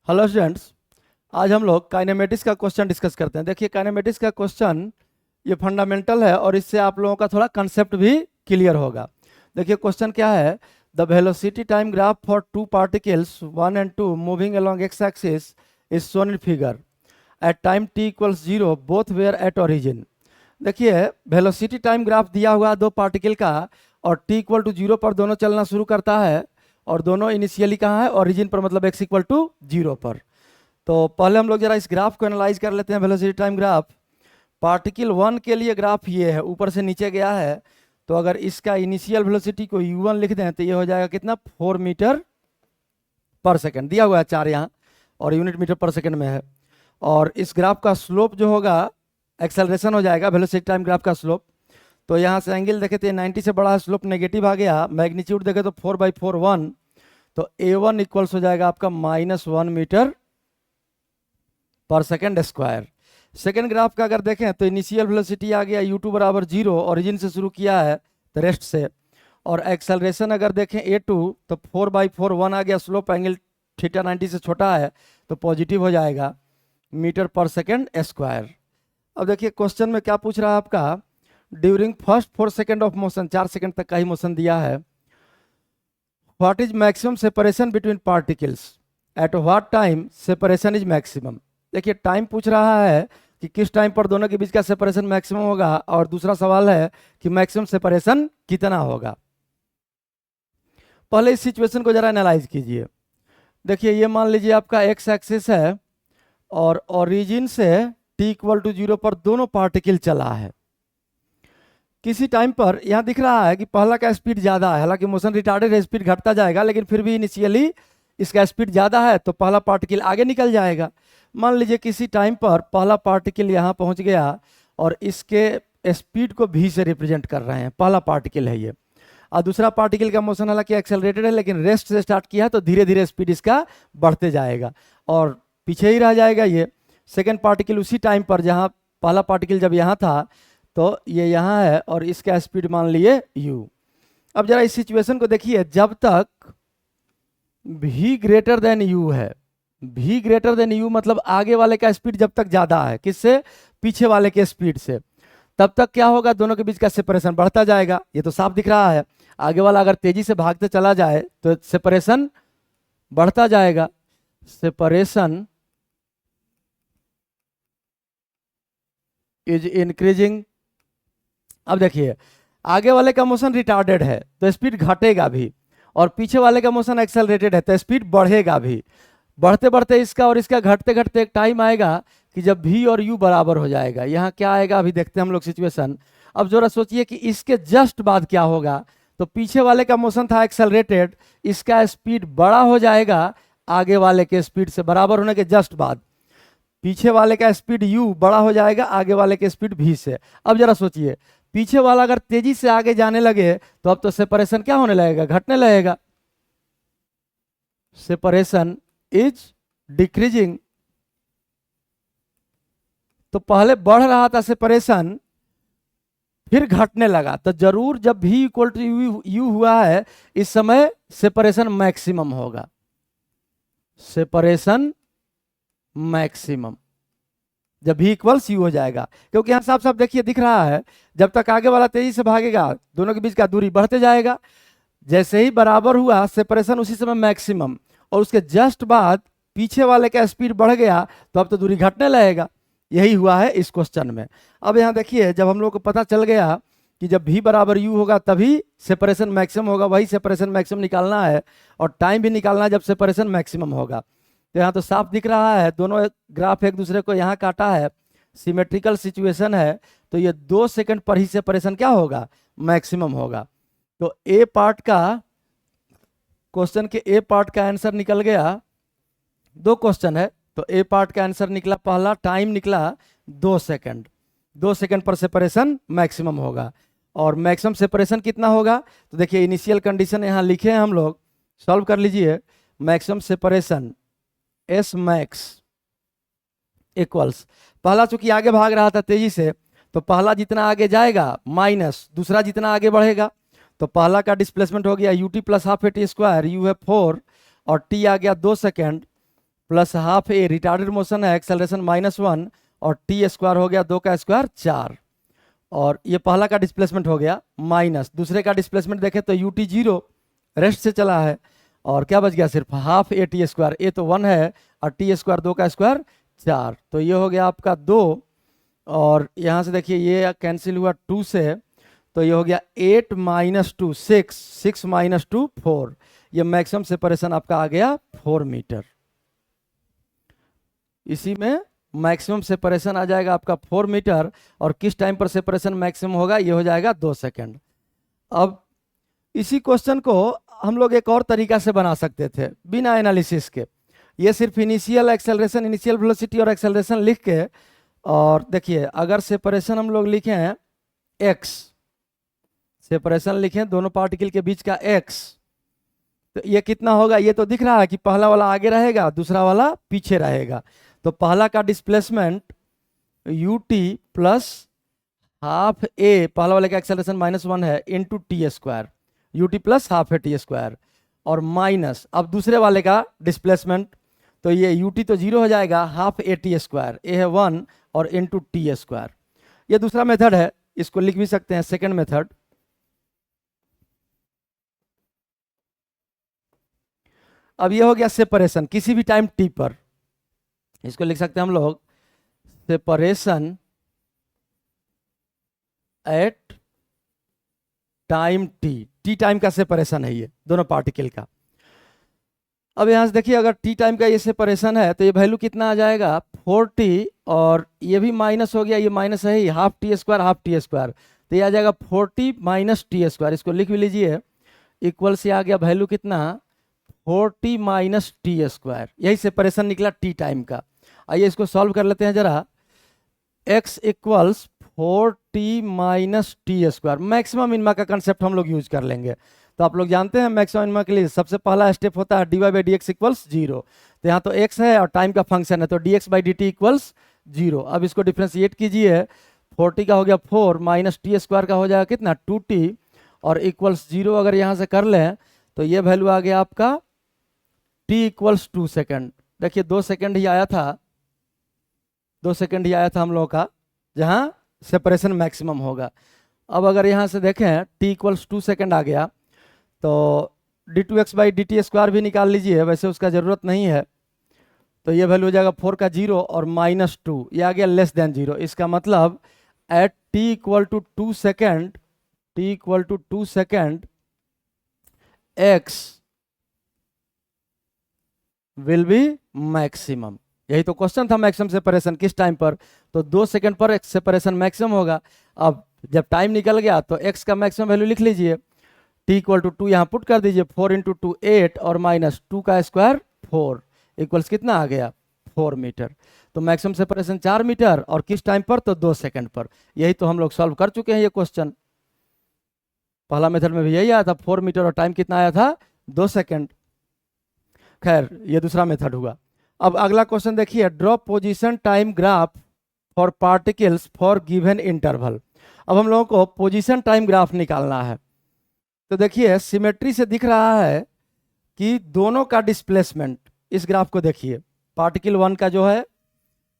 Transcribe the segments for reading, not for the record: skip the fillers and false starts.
Hello students. आज हम लोग काइनेमेटिक्स का क्वेश्चन डिस्कस करते हैं। देखिए, काइनेमेटिक्स का क्वेश्चन ये फंडामेंटल है और इससे आप लोगों का थोड़ा कंसेप्ट भी क्लियर होगा। देखिए क्वेश्चन क्या है। The velocity time graph for two particles 1 and 2 moving along x axis is shown in figure at time t equals 0 both were at origin. देखिए, वेलोसिटी टाइम ग्राफ दिया हुआ है दो पार्टिकल का और t इक्वल टू 0 पर दोनों चलना शुरू करता है और दोनों इनिशियली कहाँ है, ओरिजिन पर, मतलब x इक्वल टू 0 पर। तो पहले हम लोग जरा इस ग्राफ को एनालाइज कर लेते हैं। वेलोसिटी टाइम ग्राफ पार्टिकल 1 के लिए ग्राफ ये है, ऊपर से नीचे गया है। तो अगर इसका इनिशियल वेलोसिटी को u1 लिख दें तो ये हो जाएगा कितना, 4 मीटर पर सेकंड। दिया हुआ है 4 यहाँ और यूनिट मीटर पर सेकंड में है। और इस ग्राफ का स्लोप जो होगा एक्सेलरेशन हो जाएगा वेलोसिटी टाइम ग्राफ का स्लोप। तो यहाँ से एंगल देखे तो 90 से बड़ा है, स्लोप नेगेटिव आ गया। मैग्नीट्यूड देखे तो 4/4 1, तो a1 इक्वल्स हो जाएगा आपका -1 मीटर पर सेकंड स्क्वायर। सेकंड ग्राफ का अगर देखें तो इनिशियल वेलोसिटी आ गया u2 बराबर 0, ओरिजिन से शुरू किया है तो रेस्ट से। और एक्सेलरेशन अगर देखें a2 तो 4/4 1 आ गया, स्लोप एंगल थीटा 90 से छोटा है तो पॉजिटिव हो जाएगा, मीटर पर सेकंड स्क्वायर। अब देखिए क्वेश्चन में क्या पूछ रहा है आपका, during first 4 second of motion, 4 second तक का ही मोशन दिया है। What is maximum separation between particles at what time separation is maximum. देखिए टाइम पूछ रहा है कि किस टाइम पर दोनों के बीच का सेपरेशन मैक्सिमम होगा, और दूसरा सवाल है कि मैक्सिमम सेपरेशन कितना होगा। पहले इस सिचुएशन को जरा एनालाइज कीजिए। देखिए ये मान लीजिए आपका एक्स एक्सिस है और ओरिजिन से t इक्वल टू 0 पर दोनों पार्टिकल चला है। किसी टाइम पर यहाँ दिख रहा है कि पहला का स्पीड ज़्यादा है, हालांकि मोशन रिटार्डेड है, स्पीड घटता जाएगा, लेकिन फिर भी इनिशियली इसका स्पीड ज़्यादा है तो पहला पार्टिकल आगे निकल जाएगा। मान लीजिए किसी टाइम पर पहला पार्टिकल यहाँ पहुँच गया और इसके स्पीड को v से रिप्रेजेंट कर रहे हैं, पहला पार्टिकल है ये। और दूसरा पार्टिकल का मोशन हालांकि एक्सेलरेटेड है लेकिन रेस्ट से स्टार्ट किया है तो धीरे धीरे स्पीड इसका बढ़ते जाएगा और पीछे ही रह जाएगा ये। सेकेंड पार्टिकल उसी टाइम पर जहाँ पहला पार्टिकल जब यहाँ था तो ये यहाँ है और इसका स्पीड मान लिए u। अब जरा इस सिचुएशन को देखिए, जब तक v ग्रेटर देन u है, v ग्रेटर देन u मतलब आगे वाले का स्पीड जब तक ज़्यादा है किससे, पीछे वाले के स्पीड से, तब तक क्या होगा, दोनों के बीच का सेपरेशन बढ़ता जाएगा। ये तो साफ दिख रहा है। आगे वाला अगर तेजी से भागते चला जाए तो सेपरेशन बढ़ता जाएगा, सेपरेशन इज इंक्रीजिंग। अब देखिए आगे वाले का मोशन रिटार्डेड है तो स्पीड घटेगा भी, और पीछे वाले का मोशन एक्सेलरेटेड है तो स्पीड बढ़ेगा भी। बढ़ते बढ़ते इसका और इसका घटते घटते एक टाइम आएगा कि जब v और u बराबर हो जाएगा। यहाँ क्या आएगा अभी देखते हैं हम लोग सिचुएशन। अब जरा सोचिए कि इसके जस्ट बाद क्या होगा, तो पीछे वाले का मोशन था एक्सेलरेटेड, इसका स्पीड बड़ा हो जाएगा आगे वाले के स्पीड से, बराबर होने के जस्ट बाद पीछे वाले का स्पीड u बड़ा हो जाएगा आगे वाले के स्पीड v से। अब जरा सोचिए पीछे वाला अगर तेजी से आगे जाने लगे तो अब तो सेपरेशन क्या होने लगेगा, घटने लगेगा, सेपरेशन इज डिक्रीजिंग। तो पहले बढ़ रहा था सेपरेशन फिर घटने लगा, तो जरूर जब v इक्वल टू u हुआ है इस समय सेपरेशन मैक्सिमम होगा, सेपरेशन मैक्सिमम जब v इक्वल्स u हो जाएगा। क्योंकि यहाँ साफ साफ देखिए दिख रहा है, जब तक आगे वाला तेजी से भागेगा दोनों के बीच का दूरी बढ़ते जाएगा, जैसे ही बराबर हुआ सेपरेशन उसी समय मैक्सिमम, और उसके जस्ट बाद पीछे वाले का स्पीड बढ़ गया तो अब तो दूरी घटने लगेगा। यही हुआ है इस क्वेश्चन में। अब यहाँ देखिए जब हम लोग को पता चल गया कि जब v बराबर u होगा तभी सेपरेशन मैक्सिमम होगा, वही सेपरेशन मैक्सिमम निकालना है और टाइम भी निकालना है जब सेपरेशन मैक्सिमम होगा। तो यहाँ तो साफ दिख रहा है दोनों ग्राफ एक दूसरे को यहाँ काटा है, सिमेट्रिकल सिचुएशन है, तो ये 2 सेकंड पर ही सेपरेशन क्या होगा, मैक्सिमम होगा। तो ए पार्ट का क्वेश्चन के ए पार्ट का आंसर निकल गया। 2 क्वेश्चन है तो ए पार्ट का आंसर निकला, पहला टाइम निकला 2 सेकंड, 2 सेकंड पर सेपरेशन मैक्सिमम होगा। और मैक्सिमम सेपरेशन कितना होगा, तो देखिए इनिशियल कंडीशन यहाँ लिखे हैं हम लोग, सॉल्व कर लीजिए। Maximum separation S max equals, पहला चूंकि आगे भाग रहा था तेजी से तो पहला जितना आगे जाएगा माइनस दूसरा जितना आगे बढ़ेगा, तो पहला का डिस्प्लेसमेंट हो गया ut plus half A T square, u है 4 और t आ गया 2 सेकेंड, प्लस हाफ ए रिटार्डेड मोशन है, एक्सेलरेशन -1, और टी स्क्वायर हो गया 2 का स्क्वायर 4, और ये पहला का डिस्प्लेसमेंट हो गया माइनस, दूसरे का डिस्प्लेसमेंट देखें तो यूटी 0 रेस्ट से चला है, और क्या बच गया सिर्फ हाफ ए टी स्क्वायर, ए तो 1 है और टी स्क्वायर 2 का स्क्वायर 4, तो ये हो गया आपका 2, और यहाँ से देखिए ये कैंसिल हुआ 2 से, तो ये हो गया 8 - 2 6, 6 - 2 4, ये मैक्सिमम सेपरेशन आपका आ गया 4 मीटर। इसी में मैक्सिमम सेपरेशन आ जाएगा आपका 4 मीटर, और किस टाइम पर सेपरेशन मैक्सिमम होगा, ये हो जाएगा 2 सेकंड। अब इसी क्वेश्चन को हम लोग एक और तरीका से बना सकते थे बिना एनालिसिस के, ये सिर्फ इनिशियल एक्सेलरेशन, इनिशियल वेलोसिटी और एक्सेलरेशन लिख के, और देखिए अगर सेपरेशन हम लोग लिखे हैं x, सेपरेशन लिखें दोनों पार्टिकल के बीच का x, तो ये कितना होगा, ये तो दिख रहा है कि पहला वाला आगे रहेगा दूसरा वाला पीछे रहेगा, तो पहला का डिस्प्लेसमेंट ut प्लस हाफ ए, पहला वाले का एक्सेलरेशन -1 है, into T square, ut plus half A T square, और माइनस अब दूसरे वाले का डिस्प्लेसमेंट, तो ये ut तो 0 हो जाएगा, हाफ ए टी स्क्वायर, ए है 1 और इंटू टी स्क्वायर। ये दूसरा मेथड है, इसको लिख भी सकते हैं सेकंड मेथड। अब ये हो गया सेपरेशन किसी भी टाइम t पर, इसको लिख सकते हैं हम लोग separation at time t time का सेपरेशन है ये दोनों पार्टिकल का। अब यहां से देखिए अगर t टाइम का ये सेपरेशन है तो ये वैल्यू कितना आ जाएगा 40, और ये भी माइनस हो गया, ये माइनस है ही, हाफ टी स्क्वायर, तो ये आ जाएगा 40 - टी स्क्वायर, इसको लिख भी लीजिए, इक्वल से आ गया वैल्यू कितना 40 - टी स्क्वायर, यही सेपरेशन निकला टी टाइम का। आइए इसको सॉल्व कर लेते हैं जरा, x equals 40 - T square, maximum minima का कंसेप्ट हम लोग यूज कर लेंगे, तो आप लोग जानते हैं मैक्सिमम मिनिमा के लिए सबसे पहला स्टेप होता है dy/dx इक्वल्स 0, तो यहाँ तो x है और टाइम का फंक्शन है, तो dx/dt इक्वल्स 0। अब इसको डिफ्रेंशिएट कीजिए, 40 का हो गया 4 माइनस टी स्क्वायर का हो जाएगा कितना 2t, और इक्वल्स 0 अगर यहाँ से कर लें तो ये वैल्यू आ गया आपका t इक्वल्स 2 सेकेंड। देखिए 2 सेकेंड ही आया था, 2 सेकेंड ही आया था हम लोगों का जहाँ सेपरेशन मैक्सिमम होगा। अब अगर यहाँ से देखें t इक्वल्स 2 सेकेंड आ गया, तो d2x/dt स्क्वायर भी निकाल लीजिए, वैसे उसका ज़रूरत नहीं है, तो ये वैल्यू हो जाएगा 4 का 0 और -2, ये आ गया लेस देन 0, इसका मतलब at t equal to 2 second, t equal to 2 second x will be maximum. यही तो क्वेश्चन था, मैक्सिमम सेपरेशन किस टाइम पर, तो 2 सेकेंड पर सेपरेशन मैक्सिमम होगा। अब जब टाइम निकल गया तो x का मैक्सिमम वैल्यू लिख लीजिए, t इक्वल टू 2 यहाँ पुट कर दीजिए, 4 × 2 8 और -2 का स्क्वायर 4 इक्वल्स कितना आ गया 4 मीटर। तो मैक्सिमम सेपरेशन 4 मीटर, और किस टाइम पर, तो 2 सेकेंड पर। यही तो हम लोग सॉल्व कर चुके हैं ये क्वेश्चन, पहला मेथड में भी यही आया था 4 मीटर और टाइम कितना आया था 2 सेकेंड। खैर ये दूसरा मेथड हुआ। अब अगला क्वेश्चन देखिए, draw position time graph for particles for given interval. अब हम लोगों को पोजीशन टाइम ग्राफ निकालना है, तो देखिए सिमेट्री से दिख रहा है कि दोनों का डिस्प्लेसमेंट, इस ग्राफ को देखिए, पार्टिकल 1 का जो है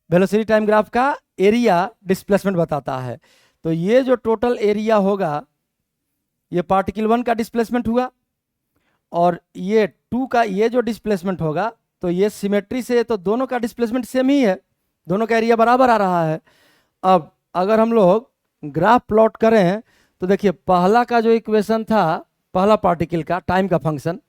वेलोसिटी टाइम ग्राफ का एरिया डिस्प्लेसमेंट बताता है, तो ये जो टोटल एरिया होगा ये पार्टिकल 1 का डिस्प्लेसमेंट हुआ, और ये 2 का ये जो डिस्प्लेसमेंट होगा, तो ये सिमेट्री से तो दोनों का डिस्प्लेसमेंट सेम ही है, दोनों का एरिया बराबर आ रहा है। अब अगर हम लोग ग्राफ प्लॉट करें तो देखिए पहला का जो इक्वेशन था, पहला पार्टिकल का टाइम का फंक्शन,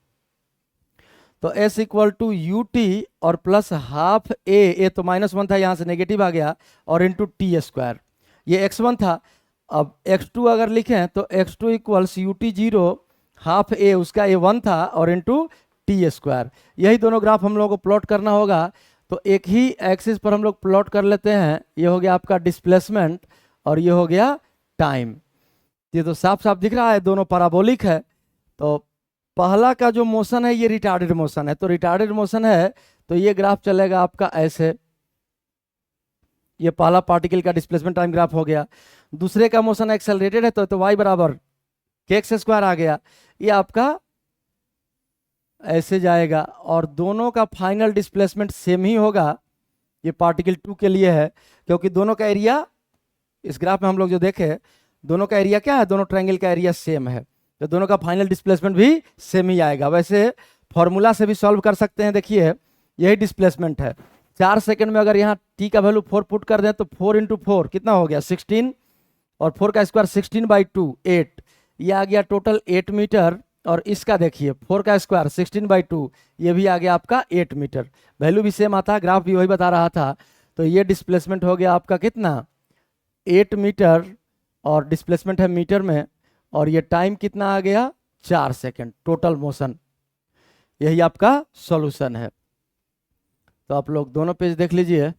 तो s इक्वल टू ut और प्लस हाफ ए तो -1 था, यहाँ से नेगेटिव आ गया, और इंटू टी स्क्वायर, ये x1 था। अब x2 अगर लिखें तो x2 इक्वल्स ut 0 हाफ ए, उसका ये 1 था, और इंटू टी स्क्वायर। यही दोनों ग्राफ हम लोगों को प्लॉट करना होगा, तो एक ही एक्सिस पर हम लोग प्लॉट कर लेते हैं। ये हो गया आपका डिस्प्लेसमेंट और ये हो गया टाइम। ये तो साफ साफ दिख रहा है दोनों पैराबोलिक है। तो पहला का जो मोशन है ये रिटार्डेड मोशन है, तो रिटार्डेड मोशन है तो ये ग्राफ चलेगा आपका ऐसे, ये पहला पार्टिकल का डिस्प्लेसमेंट टाइम ग्राफ हो गया। दूसरे का मोशन एक्सेलरेटेड है तो y बराबर kx² आ गया। ये आपका ऐसे जाएगा और दोनों का फाइनल डिस्प्लेसमेंट सेम ही होगा। ये पार्टिकल 2 के लिए है, क्योंकि दोनों का एरिया इस ग्राफ में हम लोग जो देखे, दोनों का एरिया क्या है, दोनों ट्रायंगल का एरिया सेम है, तो दोनों का फाइनल डिस्प्लेसमेंट भी सेम ही आएगा। वैसे फॉर्मूला से भी सॉल्व कर सकते हैं। देखिए यही डिस्प्लेसमेंट है, 4 सेकंड में अगर यहाँ टी का वैल्यू 4 पुट कर दें तो 4 × 4 कितना हो गया 16, और 4 का स्क्वायर 16/2 8, ये आ गया टोटल 8 मीटर। और इसका देखिए 4 का स्क्वायर 16/2, ये भी आ गया आपका 8 मीटर। वैल्यू भी सेम आता है, ग्राफ भी वही बता रहा था। तो ये डिस्प्लेसमेंट हो गया आपका कितना 8 मीटर, और डिस्प्लेसमेंट है मीटर में, और ये टाइम कितना आ गया 4 सेकंड टोटल मोशन। यही आपका सॉल्यूशन है। तो आप लोग दोनों पेज देख लीजिए।